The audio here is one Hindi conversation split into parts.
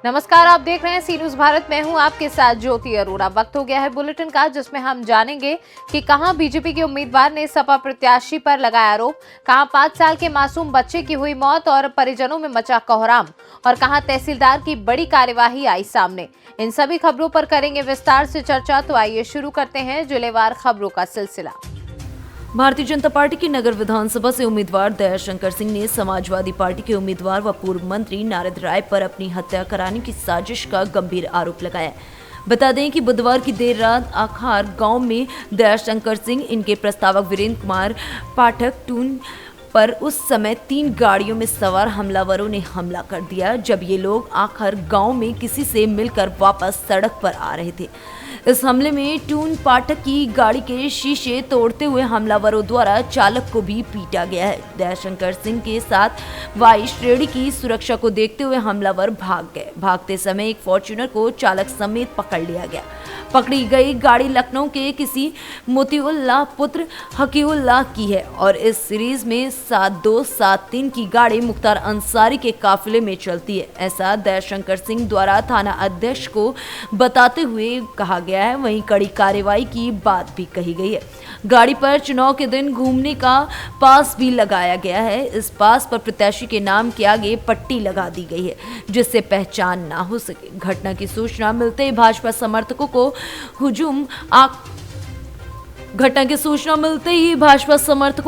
नमस्कार, आप देख रहे हैं सी न्यूज भारत। मैं हूं आपके साथ ज्योति अरोड़ा। वक्त हो गया है बुलेटिन का, जिसमें हम जानेंगे कि कहां बीजेपी के उम्मीदवार ने सपा प्रत्याशी पर लगाया आरोप, कहां 5 साल के मासूम बच्चे की हुई मौत और परिजनों में मचा कोहराम, और कहां तहसीलदार की बड़ी कार्यवाही आई सामने। इन सभी खबरों पर करेंगे विस्तार से चर्चा। तो आइए शुरू करते हैं जिलेवार खबरों का सिलसिला। भारतीय जनता पार्टी की नगर विधानसभा से उम्मीदवार दयाशंकर सिंह ने समाजवादी पार्टी के उम्मीदवार व पूर्व मंत्री नारद राय पर अपनी हत्या कराने की साजिश का गंभीर आरोप लगाया। बता दें कि बुधवार की देर रात आखार गांव में दयाशंकर सिंह, इनके प्रस्तावक वीरेंद्र कुमार पाठक टून पर उस समय 3 गाड़ियों में सवार हमलावरों ने हमला कर दिया, जब ये लोग आखिर गांव में किसी से मिलकर वापस सड़क पर आ रहे थे। इस हमले में टून पाठक की गाड़ी के शीशे तोड़ते हुए हमलावरों द्वारा चालक को भी पीटा गया है। दयाशंकर सिंह के साथ वाई श्रेणी की सुरक्षा को देखते हुए हमलावर भाग गए। भागते समय एक फॉर्च्यूनर को चालक समेत पकड़ लिया गया। पकड़ी गई गाड़ी लखनऊ के किसी मोतीउल्लाह पुत्र हकीउल्लाह की है और इस सीरीज में 7273 की गाड़ी मुख्तार अंसारी के काफिले में चलती है, ऐसा दयाशंकर सिंह द्वारा थाना अध्यक्ष को बताते हुए कहा गया है। वहीं कड़ी कार्रवाई की बात भी कही गई है। गाड़ी पर चुनाव के दिन घूमने का पास भी लगाया गया है। इस पास पर प्रत्याशी के नाम के आगे पट्टी लगा दी गई है, जिससे पहचान ना हो सके। घटना की सूचना मिलते ही भाजपा समर्थकों को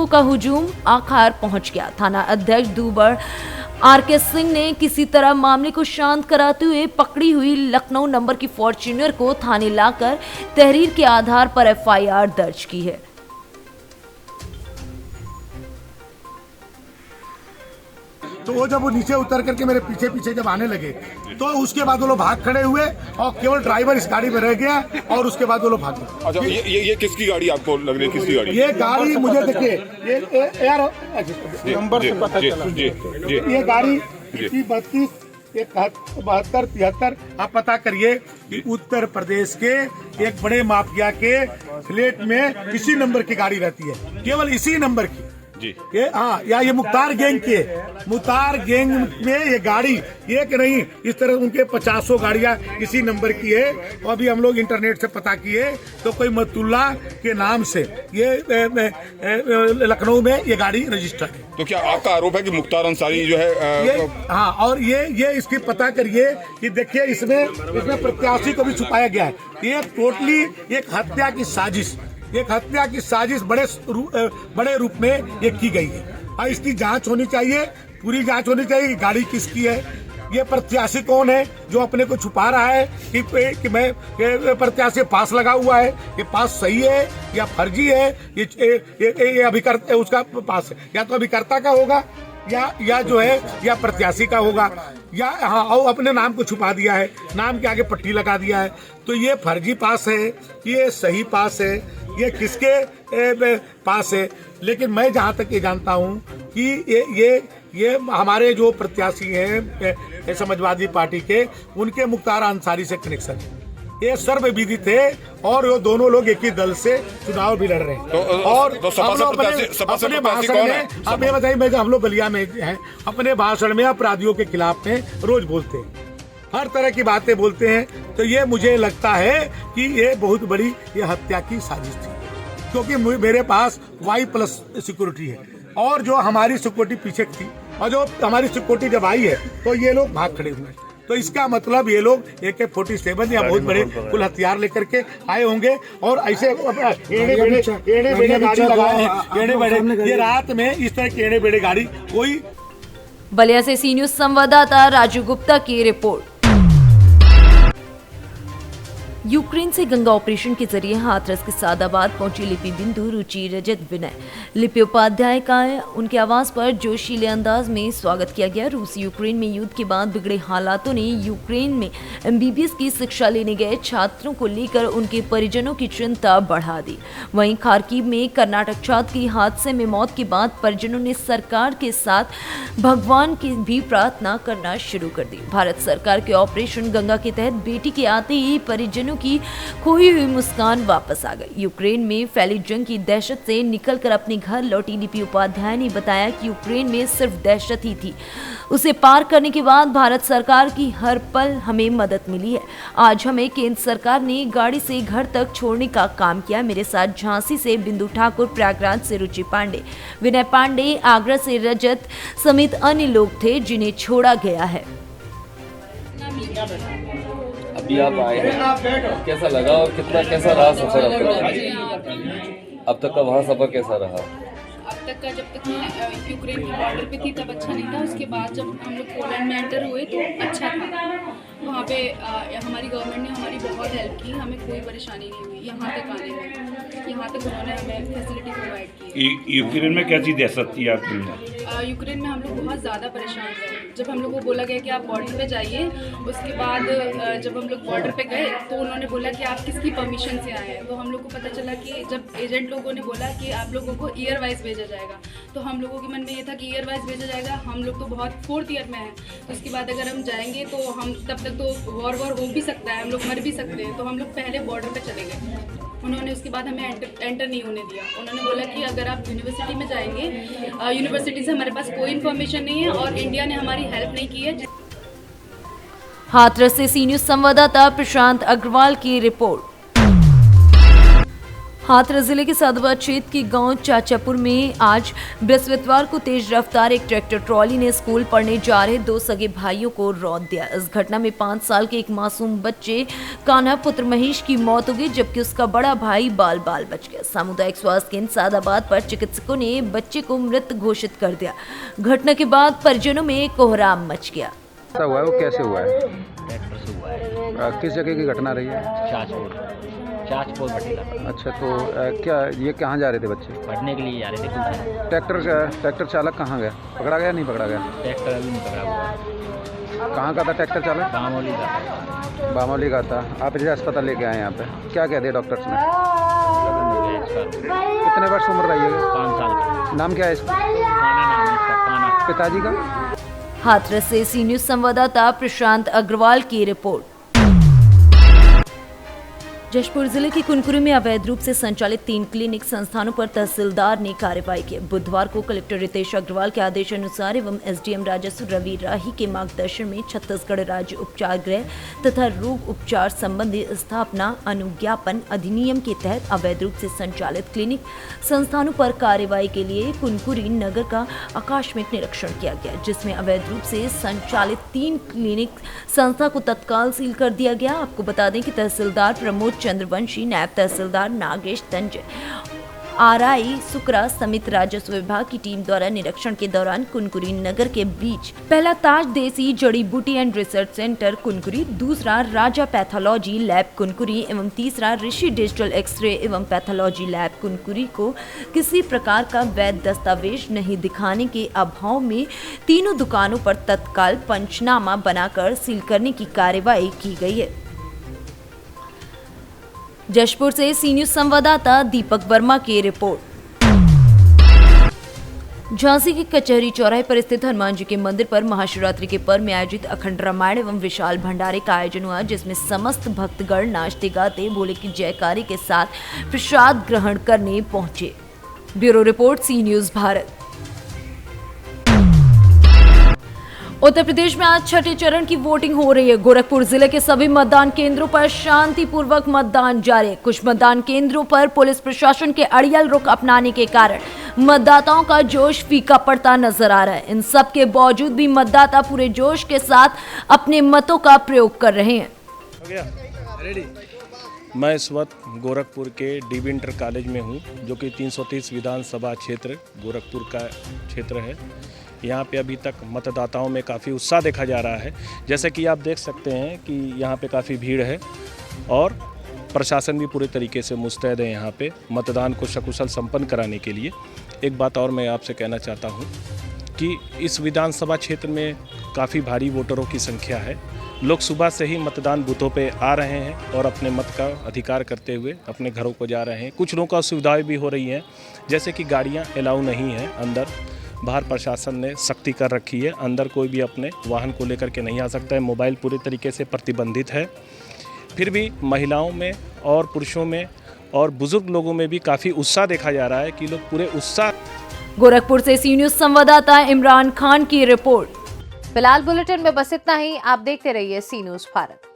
का हुजूम आखार पहुंच गया। थाना अध्यक्ष दूबर आर.के. सिंह ने किसी तरह मामले को शांत कराते हुए पकड़ी हुई लखनऊ नंबर की फॉर्च्यूनर को थाने लाकर तहरीर के आधार पर एफआईआर दर्ज की है। तो वो जब वो नीचे उतर करके मेरे पीछे पीछे जब आने लगे, तो उसके बाद वो लोग भाग खड़े हुए और केवल ड्राइवर इस गाड़ी में रह गया और उसके बाद वो लोग भाग गए। अच्छा, ये किसकी गाड़ी आपको लग रही है? किसकी गाड़ी? ये गाड़ी मुझे देखिए, ये यार नंबर से पता चला। ये गाड़ी 32 72 73 आप पता करिए कि उत्तर प्रदेश के एक बड़े माफिया के फ्लैट में इसी नंबर की गाड़ी रहती है, केवल इसी नंबर की जी। ये मुख्तार गैंग में ये गाड़ी एक नहीं, इस तरह उनके 50 गाड़ियां इसी नंबर की है। और अभी हम लोग इंटरनेट से पता किए तो कोई मतुल्ला के नाम से ये लखनऊ में ये गाड़ी रजिस्टर्ड है। तो क्या आपका आरोप है कि मुख्तार अंसारी जो है और ये इसकी पता करिए कि देखिए इसमें प्रत्याशी को भी छुपाया गया है। ये टोटली एक हत्या की साजिश बड़े रूप में ये की गई है और इसकी जांच होनी चाहिए, पूरी जांच होनी चाहिए कि गाड़ी किसकी है, ये प्रत्याशी कौन है जो अपने को छुपा रहा है कि मैं प्रत्याशी पास लगा हुआ है, ये पास सही है या फर्जी है, ये अभिकर्ता उसका पास है, या तो अभिकर्ता का होगा या जो है या प्रत्याशी का होगा, या और अपने नाम को छुपा दिया है, नाम के आगे पट्टी लगा दिया है। तो ये फर्जी पास है, ये सही पास है, ये किसके पास है? लेकिन मैं जहाँ तक ये जानता हूँ कि ये हमारे जो प्रत्याशी हैं समाजवादी पार्टी के, उनके मुख्तार अंसारी से कनेक्शन है। ये सर्वविदित है और वो दोनों लोग एक ही दल से चुनाव भी लड़ रहे हैं। अपने भाषण में आप ये बताइए, हम लोग बलिया में हैं, अपने भाषण में अपराधियों के खिलाफ में रोज बोलते हैं, हर तरह की बातें बोलते हैं। तो ये मुझे लगता है कि ये बहुत बड़ी ये हत्या की साजिश थी, क्योंकि मेरे पास Y+ सिक्योरिटी है और जो हमारी सिक्योरिटी पीछे थी, और जो हमारी सिक्योरिटी जब आई है तो ये लोग भाग खड़े हुए। तो इसका मतलब ये लोग AK-47 या बहुत बड़े कुल हथियार लेकर के आए होंगे और ऐसे एड़े बेड़े गाड़ी लगाए हैं। ये रात में इस तरह की एड़े बेड़े गाड़ी कोई। बलिया से सी न्यूज संवाददाता राजू गुप्ता की रिपोर्ट। यूक्रेन से गंगा ऑपरेशन के जरिए हाथरस के सादाबाद पहुंची लिपि बिंदु, रुचि, रजत, विनय, लिपि उपाध्याय का उनके आवास पर जोशीले अंदाज में स्वागत किया गया। रूस यूक्रेन में युद्ध के बाद बिगड़े हालातों ने यूक्रेन में MBBS की शिक्षा लेने गए छात्रों को लेकर उनके परिजनों की चिंता बढ़ा दी। वहीं खार्किव में कर्नाटक छात्र की हादसे में मौत के बाद परिजनों ने सरकार के साथ भगवान की भी प्रार्थना करना शुरू कर दी। भारत सरकार के ऑपरेशन गंगा के तहत बेटी के आते ही परिजनों भाइयों की खोई हुई मुस्कान वापस आ गई। यूक्रेन में फैली जंग की दहशत से निकलकर अपने घर लौटी लिपि उपाध्याय ने बताया कि यूक्रेन में सिर्फ दहशत ही थी, उसे पार करने के बाद भारत सरकार की हर पल हमें मदद मिली है। आज हमें केंद्र सरकार ने गाड़ी से घर तक छोड़ने का काम किया। मेरे साथ झांसी से बिंदु ठाकुर, प्रयागराज से रुचि पांडे, विनय पांडे, आगरा से रजत समेत अन्य लोग थे जिन्हें छोड़ा गया है। अभी आप आए हैं, कैसा लगा और कैसा रहा सफर अब तक का वहाँ सफर कैसा रहा? अब तक का जब तक मैं यूक्रेन के बॉर्डर पे थी तब अच्छा नहीं था। उसके बाद जब हम लोग पोलैंड में एंटर हुए तो अच्छा था। वहाँ पे हमारी गवर्नमेंट ने हमारी बहुत हेल्प की, हमें कोई परेशानी नहीं हुई यहाँ तक आने में। यहाँ तक उन्होंने हमें फैसिलिटी प्रोवाइड की। यूक्रेन में क्या चीज़ दहशत थी आपके लिए? यूक्रेन में हम लोग बहुत ज़्यादा परेशान थे। जब हम लोग को बोला गया कि आप बॉर्डर पे जाइए, उसके बाद जब हम लोग बॉर्डर पे गए तो उन्होंने बोला कि आप किसकी परमिशन से आए हैं। तो हम लोग को पता चला कि जब एजेंट लोगों ने बोला कि आप लोगों को ईयर वाइज भेजा जाएगा, तो हम लोगों के मन में ये था कि ईयर वाइज भेजा जाएगा। हम लोग तो बहुत 4th ईयर में हैं, तो उसके बाद अगर हम जाएंगे तो हम तब तक तो वॉर हो भी सकता है, हम लोग मर भी सकते हैं। तो हम लोग पहले बॉर्डर पे चले गए। उन्होंने उसके बाद हमें एंटर नहीं होने दिया। उन्होंने बोला कि अगर आप यूनिवर्सिटी में जाएंगे, यूनिवर्सिटी से हमारे पास कोई इन्फॉर्मेशन नहीं है और इंडिया ने हमारी हेल्प नहीं की है। हाथरस से सी न्यूज संवाददाता प्रशांत अग्रवाल की रिपोर्ट। हाथरस जिले के साधुवाद क्षेत्र के गांव चाचापुर में आज बृहस्पतिवार को तेज रफ्तार एक ट्रैक्टर ट्रॉली ने स्कूल पढ़ने जा रहे 2 सगे भाइयों को रौंद दिया। इस घटना में 5 साल के एक मासूम बच्चे कान्हा पुत्र महेश की मौत हो गई, जबकि उसका बड़ा भाई बाल बच गया। सामुदायिक स्वास्थ्य केंद्र सादाबाद पर चिकित्सकों ने बच्चे को मृत घोषित कर दिया। घटना के बाद परिजनों में कोहराम मच गया। हुआ है वो कैसे हुआ है? ट्रैक्टर से हुआ है। किस जगह की घटना रही है? चाचपुर बटेला। अच्छा, तो क्या ये कहाँ जा रहे थे बच्चे? पढ़ने के लिए जा रहे थे। ट्रैक्टर चालक कहाँ गया? पकड़ा गया नहीं पकड़ा गया? ट्रैक्टर अभी नहीं पकड़ा हुआ। कहाँ का था ट्रैक्टर चालक? बामोली का। बामोली का था। आप इसे अस्पताल लेके आए यहाँ पे, क्या कहते डॉक्टर्स ने? कितने वर्ष उम्र रही है? 5 साल का। नाम क्या है इसका? काना नाम है इसका, काना। पिताजी का? हाथरस से सी न्यूज संवाददाता प्रशांत अग्रवाल की रिपोर्ट। जशपुर जिले की कुनकुरी में अवैध रूप से संचालित 3 क्लिनिक संस्थानों पर तहसीलदार ने कार्रवाई की। बुधवार को कलेक्टर रितेश अग्रवाल के आदेश अनुसार एवं एसडीएम राजस्व रवि राही के मार्गदर्शन में छत्तीसगढ़ राज्य उपचार गृह तथा रोग उपचार संबंधी स्थापना अनुज्ञापन अधिनियम के तहत अवैध रूप से संचालित क्लिनिक संस्थानों पर कार्रवाई के लिए कुनकुरी नगर का आकस्मिक निरीक्षण किया गया, जिसमें अवैध रूप से संचालित 3 क्लिनिक संस्था को तत्काल सील कर दिया गया। आपको बता दें कि तहसीलदार प्रमोद चंद्रवंशी, नायब तहसीलदार नागेश तंज, आरआई सुकरा समेत राजस्व विभाग की टीम द्वारा निरीक्षण के दौरान कुनकुरी नगर के बीच पहला ताज देसी जड़ी बूटी एंड रिसर्च सेंटर कुनकुरी, दूसरा राजा पैथोलॉजी लैब कुनकुरी एवं तीसरा ऋषि डिजिटल एक्सरे एवं पैथोलॉजी लैब कुनकुरी को किसी प्रकार का वैध दस्तावेज नहीं दिखाने के अभाव में तीनों दुकानों पर तत्काल पंचनामा बनाकर सील करने की कार्रवाई की गई है। जशपुर से सी न्यूज संवाददाता दीपक वर्मा की रिपोर्ट। झांसी के कचहरी चौराहे पर स्थित हनुमान जी के मंदिर पर महाशिवरात्रि के पर्व में आयोजित अखंड रामायण एवं विशाल भंडारे का आयोजन हुआ, जिसमें समस्त भक्तगण नाचते गाते भोले की जयकारी के साथ प्रसाद ग्रहण करने पहुंचे। ब्यूरो रिपोर्ट, सी न्यूज भारत। उत्तर प्रदेश में आज छठे चरण की वोटिंग हो रही है। गोरखपुर जिले के सभी मतदान केंद्रों पर शांतिपूर्वक मतदान जारी है। कुछ मतदान केंद्रों पर पुलिस प्रशासन के अड़ियल रुख अपनाने के कारण मतदाताओं का जोश फीका पड़ता नजर आ रहा है। इन सब के बावजूद भी मतदाता पूरे जोश के साथ अपने मतों का प्रयोग कर रहे हैं। मैं इस वक्त गोरखपुर के डीबी इंटर कॉलेज में हूं, जो कि 330 विधानसभा क्षेत्र गोरखपुर का क्षेत्र है। यहाँ पे अभी तक मतदाताओं में काफ़ी उत्साह देखा जा रहा है। जैसे कि आप देख सकते हैं कि यहाँ पे काफ़ी भीड़ है और प्रशासन भी पूरे तरीके से मुस्तैद है यहाँ पे मतदान को सकुशल संपन्न कराने के लिए। एक बात और मैं आपसे कहना चाहता हूँ कि इस विधानसभा क्षेत्र में काफ़ी भारी वोटरों की संख्या है। लोग सुबह से ही मतदान बूथों पे आ रहे हैं और अपने मत का अधिकार करते हुए अपने घरों को जा रहे हैं। कुछ लोगों को असुविधाएँ भी हो रही हैं, जैसे कि गाड़ियाँ अलाउ नहीं हैं अंदर। बाहर प्रशासन ने सख्ती कर रखी है, अंदर कोई भी अपने वाहन को लेकर के नहीं आ सकता है। मोबाइल पूरी तरीके से प्रतिबंधित है। फिर भी महिलाओं में और पुरुषों में और बुजुर्ग लोगों में भी काफ़ी उत्साह देखा जा रहा है कि लोग पूरे उत्साह। गोरखपुर से सी न्यूज संवाददाता इमरान खान की रिपोर्ट। फिलहाल बुलेटिन में बस इतना ही। आप देखते रहिए सी न्यूज भारत।